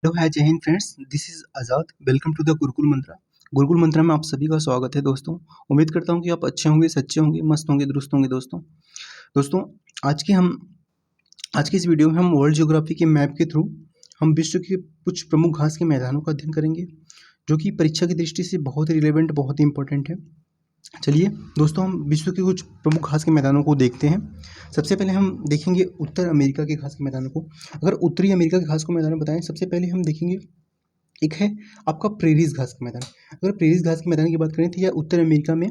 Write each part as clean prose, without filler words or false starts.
Hello hi जय हिंद friends, this is Azad. Welcome to the Gurukul Mantra. Gurukul Mantra में आप सभी का स्वागत है दोस्तों। उम्मीद करता हूँ कि आप अच्छे होंगे, सच्चे होंगे, मस्त होंगे, दुरुस्त होंगे दोस्तों आज की इस वीडियो में हम वर्ल्ड ज्योग्राफी के मैप के थ्रू हम विश्व के कुछ प्रमुख घास के मैदानों का अध्ययन करेंगे, जो कि परीक्षा की दृष्टि से बहुत ही रिलेवेंट, बहुत ही इंपॉर्टेंट है। चलिए दोस्तों, हम विश्व के कुछ प्रमुख घास के मैदानों को देखते हैं। सबसे पहले हम देखेंगे उत्तर अमेरिका के घास के मैदानों को। अगर उत्तरी अमेरिका के घास को मैदान बताएं, सबसे पहले हम देखेंगे एक है आपका प्रेरीज घास का मैदान। अगर प्रेरीज घास के मैदान की बात करें तो यह उत्तर अमेरिका में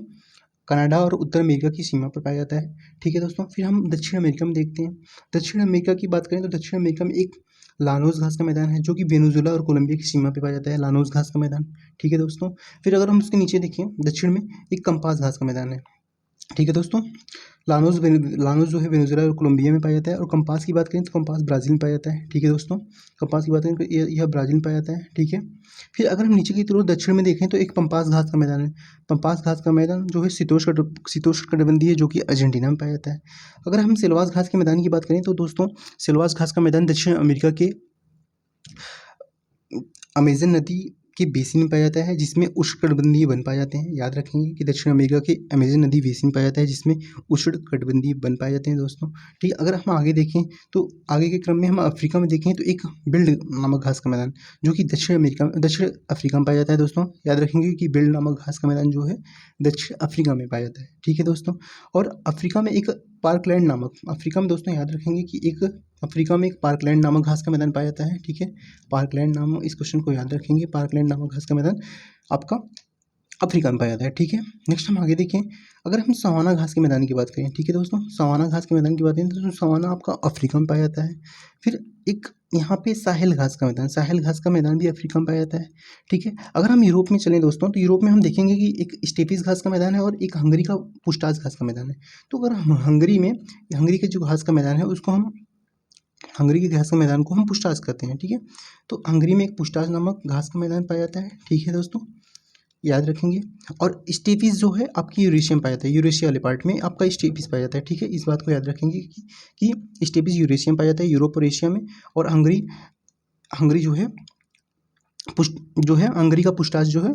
कनाडा और उत्तर अमेरिका की सीमा पर पाया जाता है। ठीक है दोस्तों, फिर हम दक्षिण अमेरिका में देखते हैं। दक्षिण अमेरिका की बात करें तो दक्षिण अमेरिका में एक लानोस घास का मैदान है, जो कि वेनेजुएला और कोलंबिया की सीमा पर पाया जाता है, लानोस घास का मैदान। ठीक है दोस्तों, फिर अगर हम उसके नीचे देखें, दक्षिण में एक कंपास घास का मैदान है। ठीक है दोस्तों, लानोस जो है वेनेजुएला और कोलंबिया में पाया जाता है। और कंपास की बात करें तो कंपास ब्राज़ील में पाया जाता है। ठीक है दोस्तों, कंपास की बात करें तो यह ब्राज़ील में पाया जाता है। ठीक है, फिर अगर हम नीचे की तरफ दक्षिण में देखें तो एक पंपास घास का मैदान है। पंपास घास का मैदान जो है शीतोष्ण कटिबंधीय है, जो कि अर्जेंटीना में पाया जाता है। अगर हम सिलवास घास के मैदान की बात करें तो दोस्तों, सिलवास घास का मैदान दक्षिण अमेरिका के अमेजन नदी के बेसिन में पाया जाता है, जिसमें उष्णकटिबंधीय वन पाए जाते हैं। याद रखेंगे कि दक्षिण अमेरिका के अमेजन नदी बेसिन पाया जाता है, जिसमें उष्णकटिबंधीय वन पाए जाते हैं दोस्तों। ठीक है, अगर हम आगे देखें तो आगे के क्रम में हम अफ्रीका में देखें तो एक बिल्ड नामक घास का मैदान, जो कि दक्षिण अफ्रीका में पाया जाता है दोस्तों। याद रखेंगे कि बिल्ड नामक घास का मैदान जो है दक्षिण अफ्रीका में पाया जाता है। ठीक है दोस्तों, और अफ्रीका में एक पार्कलैंड नामक, अफ्रीका में दोस्तों याद रखेंगे कि अफ्रीका में एक पार्कलैंड नामक घास का मैदान पाया जाता है। ठीक है, पार्कलैंड नाम, इस क्वेश्चन को याद रखेंगे, पार्कलैंड नामक घास का मैदान आपका अफ्रीका में पाया जाता है। ठीक है, नेक्स्ट हम आगे देखें। अगर हम सवाना घास के मैदान की बात करें, ठीक है दोस्तों, सवाना घास के मैदान की बात करें तो सवाना आपका अफ्रीका में पाया जाता है। फिर एक यहाँ पे साहेल घास का मैदान, साहेल घास का मैदान भी अफ्रीका में पाया जाता है। ठीक है, अगर हम यूरोप में चलें दोस्तों, तो यूरोप में हम देखेंगे कि एक स्टेपिस घास का मैदान है और एक हंगरी का पुस्टाज घास का मैदान है। तो अगर हम हंगरी के जो घास का मैदान है उसको हम हंगरी के घास के मैदान को हम पुस्टाज कहते हैं। ठीक है, तो हंगरी में एक पुस्टाज नामक घास का मैदान पाया जाता है। ठीक है दोस्तों, याद रखेंगे। और स्टेपिस जो है आपकी यूरेशिया में पाया जाता है, यूरेशिया वाले पार्ट में आपका स्टेपिस पाया जाता है। ठीक है, इस बात को याद रखेंगे कि स्टेपिस यूरेशिया में पाया जाता है, यूरोप और एशिया में। और हंगरी जो है हंगरी का पुस्टाज जो है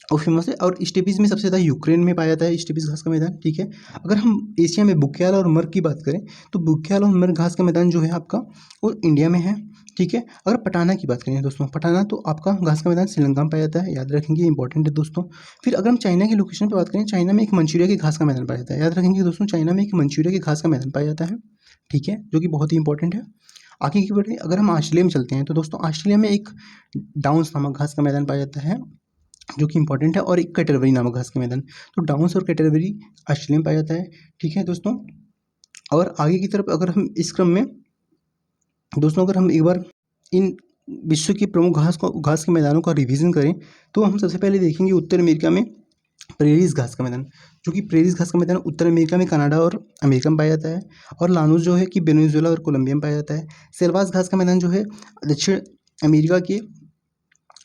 और फेमस है। और स्टेपिस में सबसे ज़्यादा यूक्रेन में पाया जाता है स्टेपिस घास का मैदान। ठीक है, अगर हम एशिया में बुग्याल और मर्ग की बात करें तो बुग्याल और मर्ग घास का मैदान जो है आपका वो इंडिया में है। ठीक है, अगर पटाना की बात करें दोस्तों, पटाना तो आपका घास का मैदान श्रीलंका में पाया जाता है। याद रखेंगे, इंपॉर्टेंट है दोस्तों। फिर अगर हम चाइना की लोकेशन पर बात करें, चाइना में एक मंचूरिया के घास का मैदान पाया जाता है। याद रखेंगे दोस्तों, चाइना में एक मंचूरिया के घास का मैदान पाया जाता है। ठीक है, जो कि बहुत ही इंपॉर्टेंट है। आगे की बढ़े, अगर हम ऑस्ट्रेलिया में चलते हैं तो दोस्तों, ऑस्ट्रेलिया में एक डाउन्स नामक घास का मैदान पाया जाता है, जो कि इंपॉर्टेंट है। और एक कैटरबरी नामक घास का मैदान, तो डाउन्स और कैटरबरी ऑस्ट्रेलिया में पाया जाता है। ठीक है दोस्तों, और आगे की तरफ अगर हम इस क्रम में दोस्तों, अगर हम एक बार इन विश्व के प्रमुख घास के मैदानों का रिवीजन करें तो हम सबसे पहले देखेंगे उत्तर अमेरिका में प्रेरीज घास का मैदान, जो कि प्रेरीज घास का मैदान उत्तर अमेरिका में कनाडा और अमेरिका में पाया जाता है। और लानूस जो है कि वेनेजुएला और कोलंबिया में पाया जाता है। सेल्वास घास का मैदान जो है दक्षिण अमेरिका के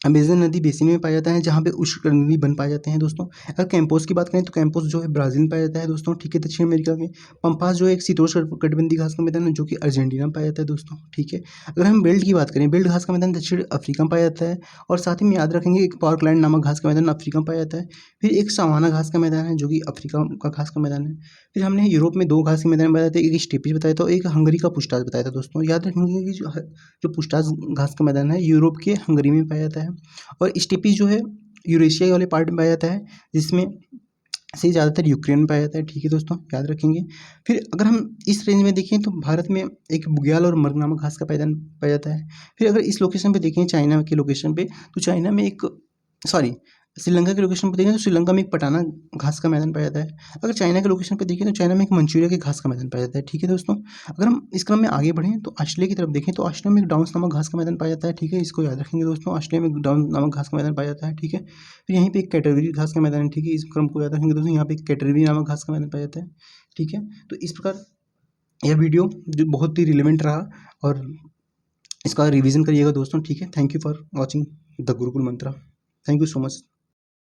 अमेजन नदी बेसिन में पाया जाता है, जहाँ पे उष्णकटिबंधीय वन पाए जाते हैं दोस्तों। अगर कैंपोस की बात करें तो कैंपोस जो है ब्राज़ील में पाया जाता है दोस्तों। ठीक है, दक्षिण अमेरिका में। पंपास जो है एक शीतोष्ण कटिबंधीय घास का मैदान है, जो कि अर्जेंटीना में पाया जाता है दोस्तों। ठीक है, अगर हम बेल्ट की बात करें, बेल्ट घास का मैदान दक्षिण अफ्रीका में पाया जाता है। और साथ ही में याद रखेंगे एक पार्कलैंड नामक घास का मैदान अफ्रीका में पाया जाता है। फिर एक सवाना घास का मैदान है, जो कि अफ्रीका का घास का मैदान है। फिर हमने यूरोप में दो घास के मैदान बताए थे, एक स्टेपिस बताया था और एक हंगरी का पुस्टाज बताया था दोस्तों। याद रखेंगे कि जो पुस्टाज घास का मैदान है यूरोप के हंगरी में पाया जाता है। और स्टेपिस जो है यूरेशिया वाले पार्ट में पाया जाता है, जिसमें से ज़्यादातर यूक्रेन में पाया जाता है। ठीक है दोस्तों, याद रखेंगे। फिर अगर हम इस रेंज में देखें तो भारत में एक बुग्याल और मर्ग नामक घास का मैदान पाया जाता है। फिर अगर इस लोकेशन पे देखें, चाइना की लोकेशन पे, तो चाइना में श्रीलंका की लोकेशन पर देखें तो श्रीलंका में एक पटाना घास का मैदान पाया जाता है। अगर चाइना के लोकेशन पर देखें तो चाइना में एक मंचूरिया के घास का मैदान पाया जाता है। ठीक है दोस्तों, अगर हम इस क्रम में आगे बढ़ें तो ऑस्ट्रेलिया की तरफ देखें तो ऑस्ट्रेलिया में एक डाउन्स नामक घास का मैदान पाया जाता है। ठीक है, इसको याद रखेंगे दोस्तों, ऑस्ट्रेलिया में एक डाउन नामक घास का मैदान पाया जाता है। ठीक है, फिर यहीं पर एक कैटरबरी घास का मैदान है। ठीक है, इस क्रम को याद रखेंगे दोस्तों, यहाँ पे एक कैटरबरी नामक घास का मैदान पाया जाता है। ठीक है, तो इस प्रकार यह वीडियो जो बहुत ही रिलेवेंट रहा और इसका रिविजन करिएगा दोस्तों। ठीक है, thank you for watching the Gurukul Mantra. Thank you so much.